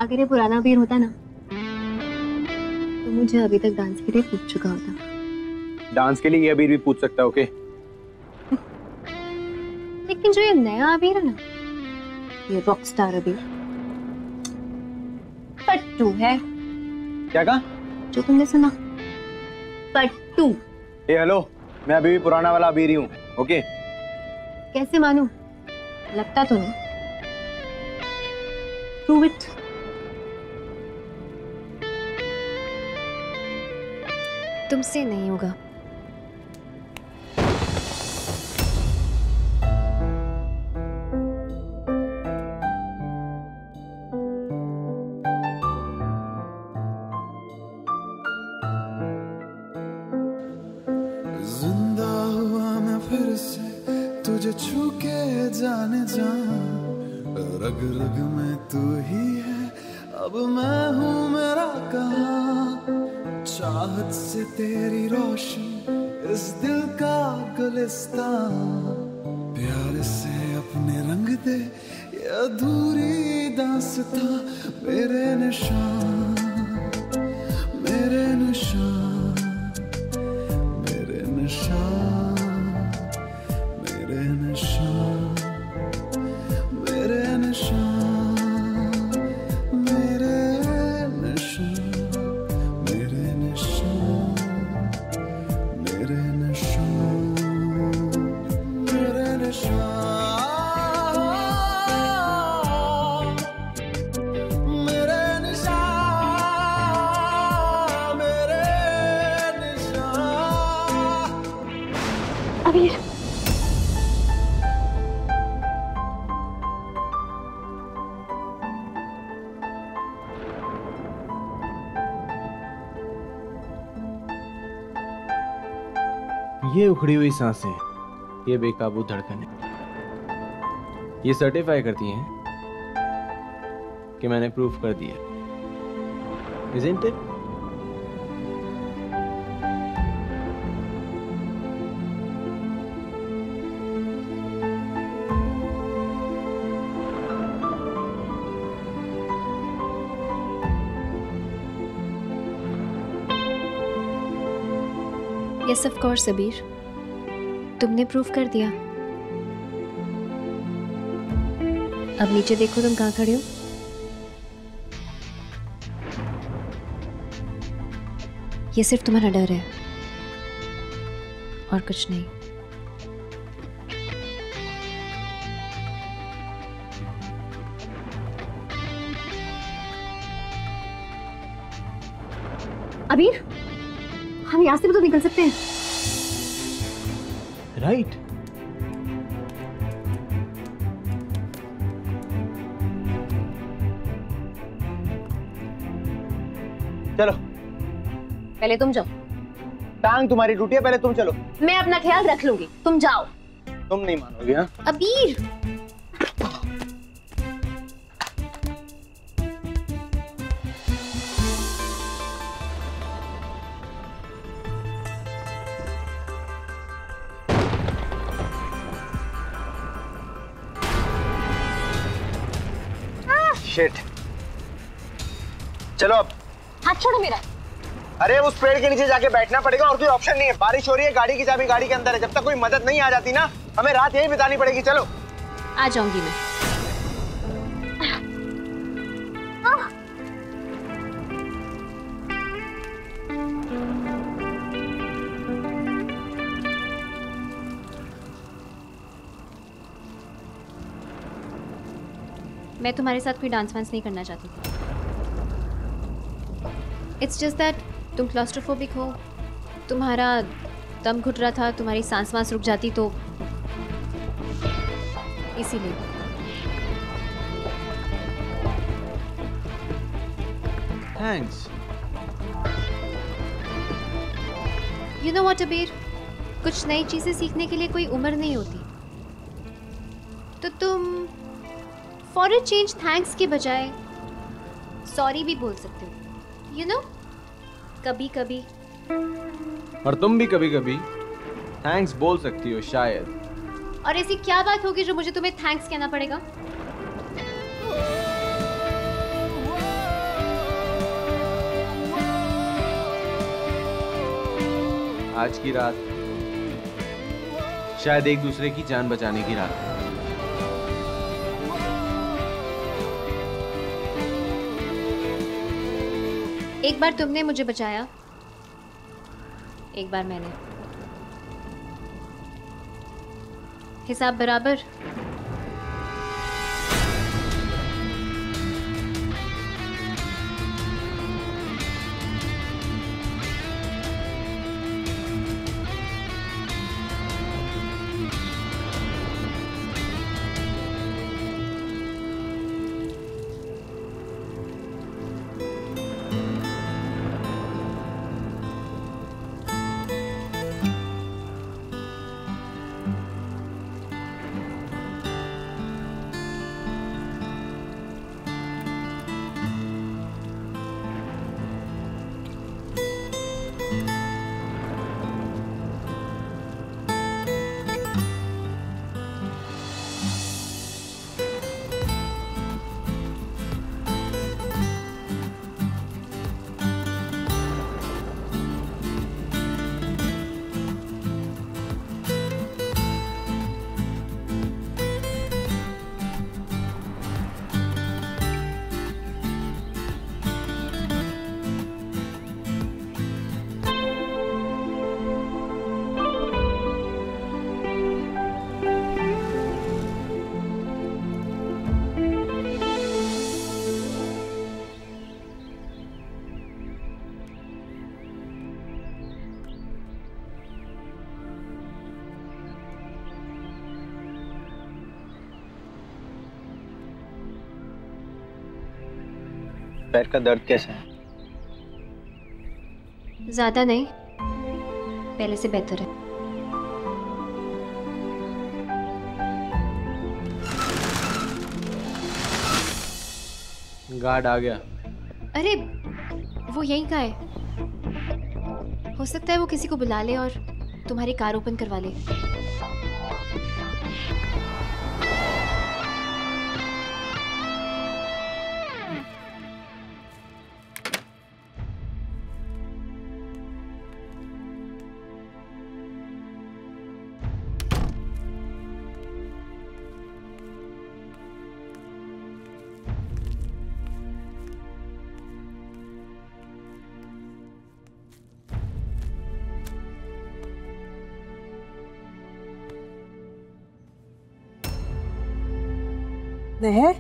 अगर ये पुराना अबीर होता ना तो मुझे अभी तक डांस के लिए पूछ चुका होता। डांस के लिए ये अबीर भी पूछ सकता है, ओके? लेकिन जो ये नया अबीर है ना, ये रॉक स्टार अबीर पट्टू है। क्या कहा? जो तुमने सुना, पट्टू। ए हेलो, मैं अभी भी पुराना वाला अबीर ही हूँ, ओके? कैसे मानूं? लगता तो नहीं। Prove it. तुमसे नहीं होगा। जिंदा हुआ मैं फिर से तुझे छू के जाने जा, रग रग में तू ही है, अब मैं हूँ मेरा कहाँ। चाहत से तेरी रोशनी इस दिल का गुलिस्तान, प्यार से अपने रंग दे ये अधूरी दास्तां। मेरे निशान, मेरे निशान, मेरे निशान, मेरे निशान, मेरे निशान, मेरे निशान, मेरे निशान, मेरे निशान, मेरे निशान, मेरे निशान, मेरे निशान। अबीर, ये उखड़ी हुई सांसें, ये बेकाबू धड़कनें, ये सर्टिफाई करती हैं कि मैंने प्रूफ कर दिया। Isn't it? Yes of course अबीर, तुमने प्रूफ कर दिया। अब नीचे देखो तुम कहाँ खड़े हो। ये सिर्फ तुम्हारा डर है और कुछ नहीं। अबीर, हम यहाँ से भी तो निकल सकते हैं। राइट। चलो, पहले तुम जाओ। टांग तुम्हारी टूटी है, पहले तुम चलो। मैं अपना ख्याल रख लूंगी, तुम जाओ। तुम नहीं मानोगे। हाँ, अबीर, शिट। चलो अब। हाथ छोड़ो मेरा। अरे उस पेड़ के नीचे जाके बैठना पड़ेगा, और कोई ऑप्शन नहीं है। बारिश हो रही है, गाड़ी की चाबी गाड़ी के अंदर है। जब तक कोई मदद नहीं आ जाती ना, हमें रात यही बितानी पड़ेगी। चलो। आ जाऊंगी मैं। मैं तुम्हारे साथ कोई डांस वांस नहीं करना चाहती थी। इट्स जस्ट दैट तुम क्लॉस्ट्रोफोबिक हो, तुम्हारा दम घुट रहा था, तुम्हारी सांस वांस रुक जाती तो इसीलिए। थैंक्स। यू नो व्हाट अबीर, कुछ नई चीजें सीखने के लिए कोई उम्र नहीं होती। तो तुम फॉर अ चेंज थैंक्स के बजाय सॉरी भी बोल सकते हो। यू नो, कभी कभी। और तुम भी कभी कभी थैंक्स बोल सकती हो शायद। और ऐसी क्या बात होगी जो मुझे तुम्हें थैंक्स कहना पड़ेगा? आज की रात शायद एक दूसरे की जान बचाने की रात है। एक बार तुमने मुझे बचाया, एक बार मैंने। हिसाब बराबर। पैर का दर्द कैसा है? ज्यादा नहीं, पहले से बेहतर है। गार्ड आ गया। अरे वो यहीं का है, हो सकता है वो किसी को बुला ले और तुम्हारी कार ओपन करवा ले। महर,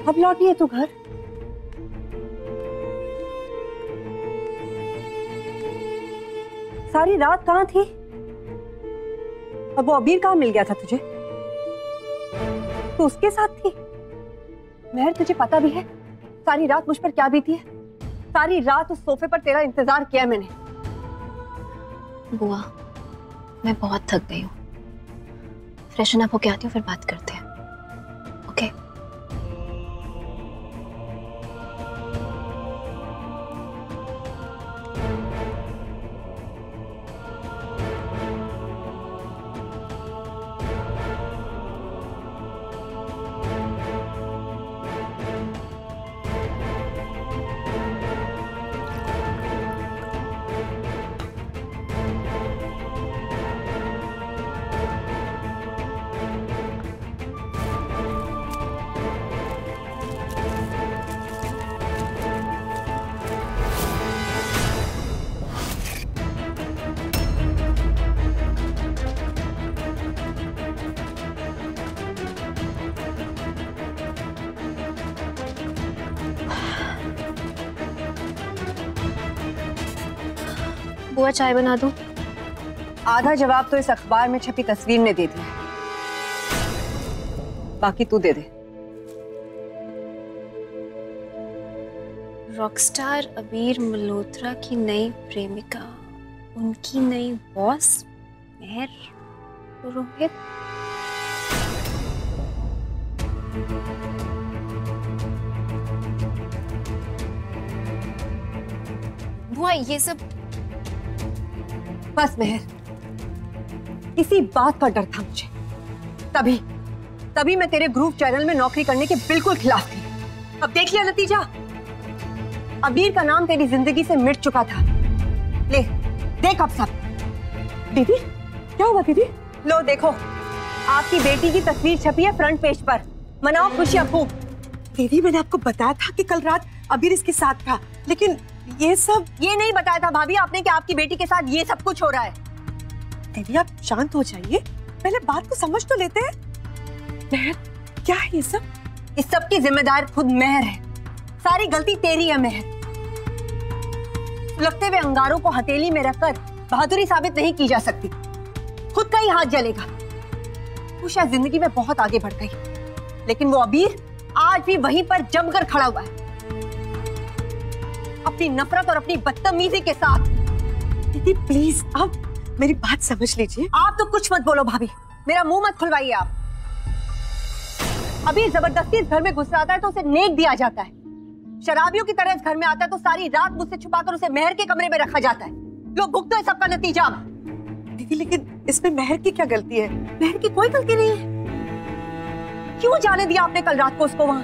अब लौटी है तू घर? सारी रात कहाँ थी? अब वो अबीर कहाँ मिल गया था तुझे? तू उसके साथ थी? महर, तुझे पता भी है सारी रात मुझ पर क्या बीती है? सारी रात उस सोफे पर तेरा इंतजार किया मैंने। बुआ, मैं बहुत थक गई हूँ। फ्रेशन अप होके आती हूँ, फिर बात करते हैं। ओके? बुआ, चाय बना दूं? आधा जवाब तो इस अखबार में छपी तस्वीर ने दे दिया, बाकी तू दे दे। रॉकस्टार अबीर मल्होत्रा की नई प्रेमिका, उनकी नई बॉस महर पुरोहित। बुआ, ये सब बस महर, इसी बात का डर था मुझे। तभी मैं तेरे ग्रुप चैनल में नौकरी करने के बिल्कुल खिलाफ थी। अब देख लिया नतीजा। अबीर का नाम तेरी जिंदगी से मिट चुका था। ले देख अब सब। दीदी क्या हुआ दीदी? लो देखो, आपकी बेटी की तस्वीर छपी है फ्रंट पेज पर। मनाओ खुशियां खूब। दीदी मैंने आपको बताया था कि कल रात अबीर इसके साथ था, लेकिन ये सब ये नहीं बताया था भाभी आपने कि आपकी बेटी के साथ ये सब कुछ हो रहा है। दीदी आप शांत हो जाइए, पहले बात को समझ तो लेते हैं। महर क्या है ये सब? इस सब की जिम्मेदार खुद महर है। सारी गलती तेरी है महर। सुलगते हुए अंगारों को हथेली में रखकर बहादुरी साबित नहीं की जा सकती। खुद का ही हाथ जलेगा। वो शायद जिंदगी में बहुत आगे बढ़ गई, लेकिन वो अबीर आज भी वहीं पर जमकर खड़ा हुआ है, अपनी नफरत और अपनी बदतमीजी के साथ। दीदी प्लीज आप मेरी बात समझ लीजिए। आप तो कुछ मत बोलो भाभी, मेरा मुंह मत खुलवाइए आप। अबीर जबरदस्ती इस घर में घुस आता है तो उसे नेक दिया जाता है। शराबियों की तरह इस घर में आता है तो सारी रात मुझसे छुपाकर उसे महर के कमरे में रखा जाता है। लो भुगतो है सबका नतीजा। दीदी लेकिन इसमें महर की क्या गलती है? महर की कोई गलती नहीं है। क्यों जाने दिया आपने कल रात को उसको वहां?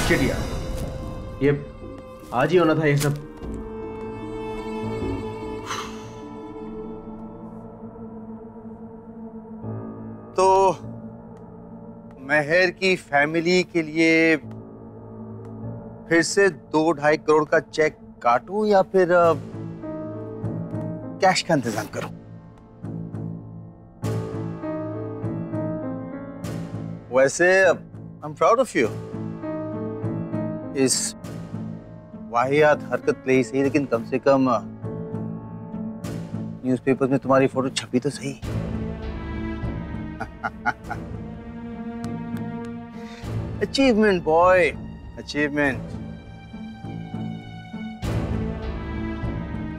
चिड़िया, ये आज ही होना था ये सब। तो महर की फैमिली के लिए फिर से 2-2.5 करोड़ का चेक काटूं या फिर कैश का इंतजाम करूं? वैसे I am proud of you. इस वाहियात हरकत ले ही सही, लेकिन कम से कम न्यूज़पेपर में तुम्हारी फोटो छपी तो सही। Achievement boy, achievement.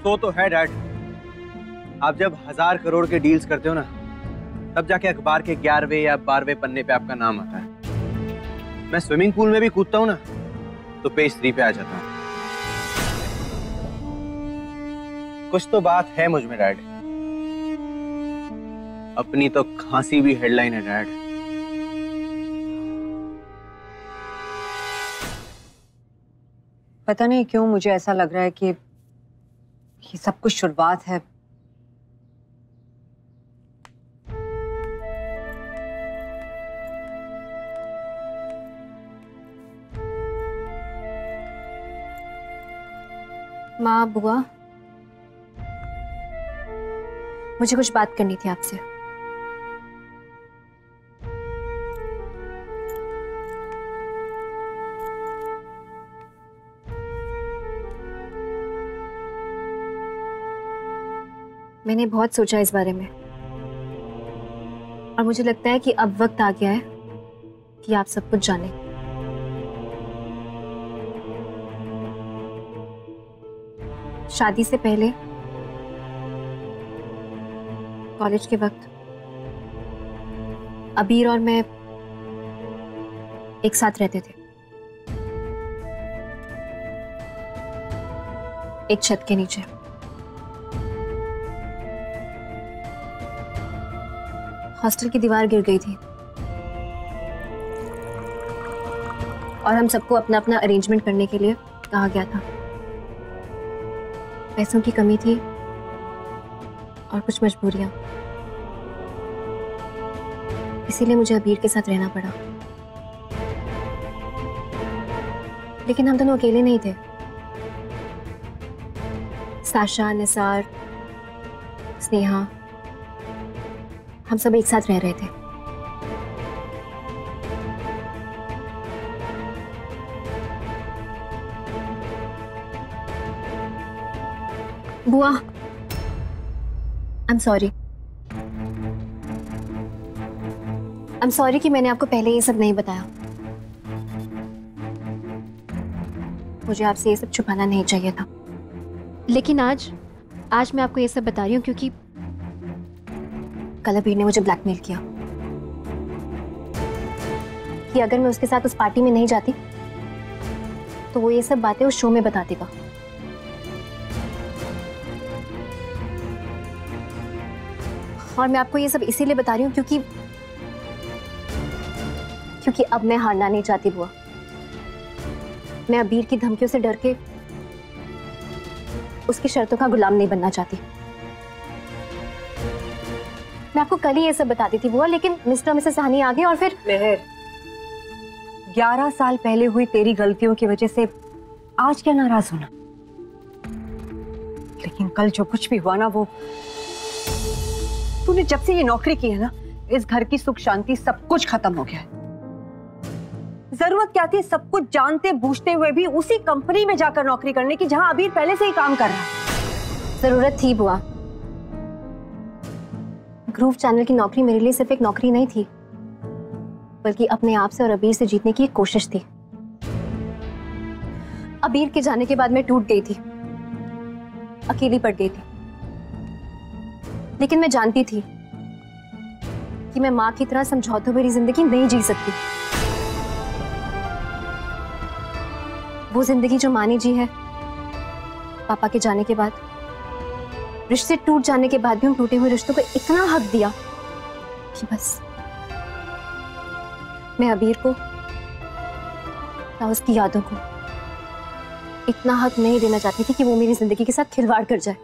तो है डैड, आप जब 1000 करोड़ के डील्स करते हो ना, तब जाके अखबार के 11वें या 12वें पन्ने पे आपका नाम आता है। मैं स्विमिंग पूल में भी कूदता हूँ ना, तो पेज 3 पे आ जाता हूँ। कुछ तो बात है मुझ में डैड। अपनी तो खांसी भी हेडलाइन है डैड। पता नहीं क्यों मुझे ऐसा लग रहा है कि ये सब कुछ शुरुआत है। माँ, बुआ, मुझे कुछ बात करनी थी आपसे। मैंने बहुत सोचा इस बारे में और मुझे लगता है कि अब वक्त आ गया है कि आप सब कुछ जानें। शादी से पहले कॉलेज के वक्त अबीर और मैं एक साथ रहते थे, एक छत के नीचे। हॉस्टल की दीवार गिर गई थी और हम सबको अपना अपना अरेंजमेंट करने के लिए कहा गया था। पैसों की कमी थी और कुछ मजबूरियां, इसीलिए मुझे अबीर के साथ रहना पड़ा। लेकिन हम दोनों अकेले नहीं थे। साशा, निसार, स्नेहा, हम सब एक साथ रह रहे थे। बुआ, I'm sorry कि मैंने आपको पहले ये सब नहीं बताया। मुझे आपसे ये सब छुपाना नहीं चाहिए था। लेकिन आज मैं आपको ये सब बता रही हूँ क्योंकि कल अबीर ने मुझे ब्लैकमेल किया कि अगर मैं उसके साथ उस पार्टी में नहीं जाती तो वो ये सब बातें उस शो में बता देगा। और मैं आपको ये सब इसीलिए बता रही हूँ क्योंकि अब मैं हारना नहीं चाहती बुआ। मैं अबीर की धमकियों से डर के उसकी शर्तों का गुलाम नहीं बनना चाहती। मैं आपको कल ही ये सब बताती थी बुआ, लेकिन मिस्टर मिसेस साहनी आ गए और फिर मेहर, 11 साल पहले हुई तेरी गलतियों की वजह से आज क्या नाराज होना, लेकिन कल जो कुछ भी हुआ ना, वो तूने जब से ये नौकरी की है ना, इस घर की सुख शांति सब कुछ खत्म हो गया है। जरूरत क्या थी सब कुछ जानते बूझते हुए भी उसी कंपनी में जाकर नौकरी करने की जहां अबीर पहले से ही काम कर रहा है। जरूरत थी बुआ। ग्रूव चैनल की नौकरी मेरे लिए सिर्फ एक नौकरी नहीं थी, बल्कि अपने आप से और अबीर से जीतने की एक कोशिश थी। अबीर के जाने के बाद मैं टूट गई थी, अकेली पड़ गई थी, लेकिन मैं जानती थी कि मैं माँ की तरह समझौते भरी जिंदगी नहीं जी सकती। वो जिंदगी जो माँ ने जी है पापा के जाने के बाद, रिश्ते टूट जाने के बाद भी उन टूटे हुए रिश्तों को इतना हक दिया कि बस मैं अबीर को या उसकी यादों को इतना हक नहीं देना चाहती थी कि वो मेरी जिंदगी के साथ खिलवाड़ कर जाए।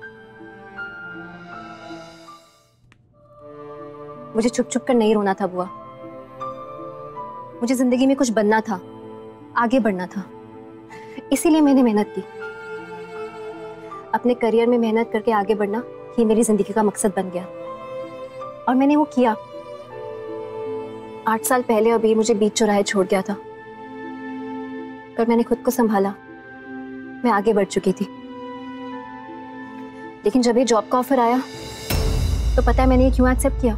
मुझे छुप छुप कर नहीं रोना था बुआ। मुझे जिंदगी में कुछ बनना था, आगे बढ़ना था, इसीलिए मैंने मेहनत की। अपने करियर में मेहनत करके आगे बढ़ना ये मेरी जिंदगी का मकसद बन गया और मैंने वो किया। 8 साल पहले अभी मुझे बीच चौराहे छोड़ गया था, पर मैंने खुद को संभाला, मैं आगे बढ़ चुकी थी। लेकिन जब ये जॉब का ऑफर आया तो पता है मैंने ये क्यों एक्सेप्ट किया?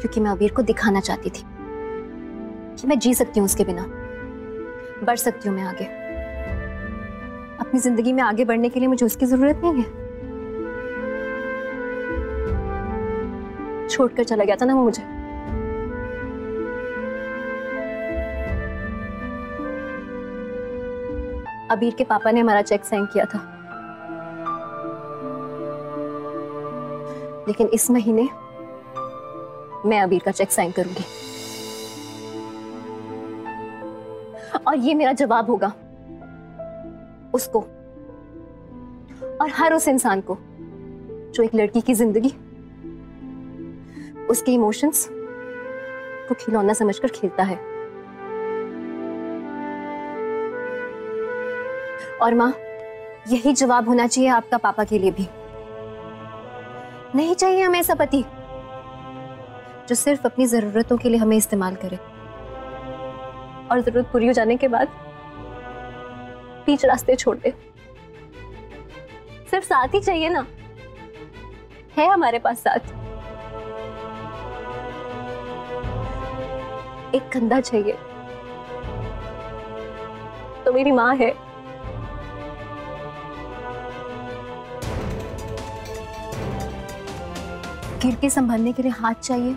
क्योंकि मैं अबीर को दिखाना चाहती थी कि मैं जी सकती हूँ उसके बिना, बढ़ सकती हूँ मैं आगे। अपनी जिंदगी में आगे बढ़ने के लिए मुझे उसकी जरूरत नहीं है। छोड़कर चला गया था ना वो मुझे। अबीर के पापा ने हमारा चेक साइन किया था, लेकिन इस महीने मैं अबीर का चेक साइन करूंगी और ये मेरा जवाब होगा उसको और हर उस इंसान को जो एक लड़की की जिंदगी, उसके इमोशंस को खिलौना समझकर खेलता है। और माँ, यही जवाब होना चाहिए आपका पापा के लिए भी। नहीं चाहिए हमें ऐसा पति जो सिर्फ अपनी जरूरतों के लिए हमें इस्तेमाल करे और जरूरत पूरी हो जाने के बाद बीच रास्ते छोड़ दे। सिर्फ साथ ही चाहिए ना, है हमारे पास साथ। एक कंधा चाहिए तो मेरी माँ है। गिर के संभालने के लिए हाथ चाहिए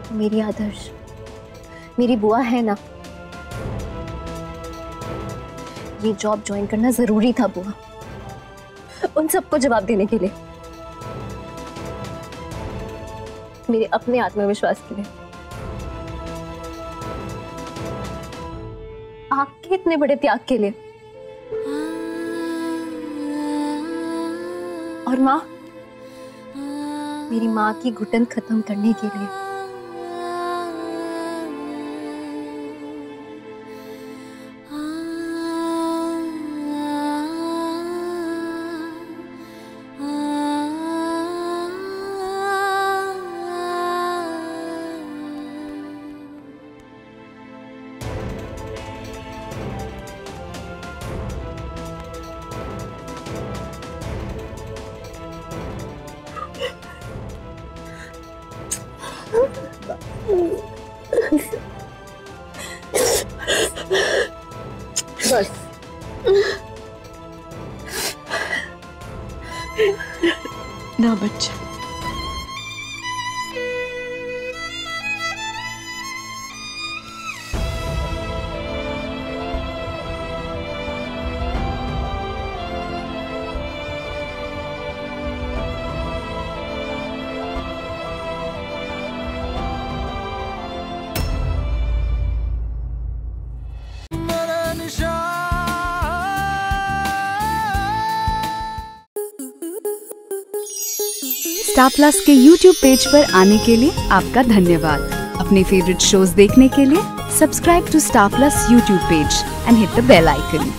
तो मेरी आदर्श, मेरी बुआ है ना। ये जॉब ज्वाइन करना जरूरी था बुआ, उन सबको जवाब देने के लिए, मेरे अपने आत्मविश्वास के लिए। आपके इतने बड़े त्याग के लिए। और माँ, मेरी माँ की घुटन खत्म करने के लिए। बस ना बच्चा, स्टार प्लस के YouTube पेज पर आने के लिए आपका धन्यवाद। अपने फेवरेट शोज देखने के लिए subscribe to Star Plus YouTube page and hit the bell icon.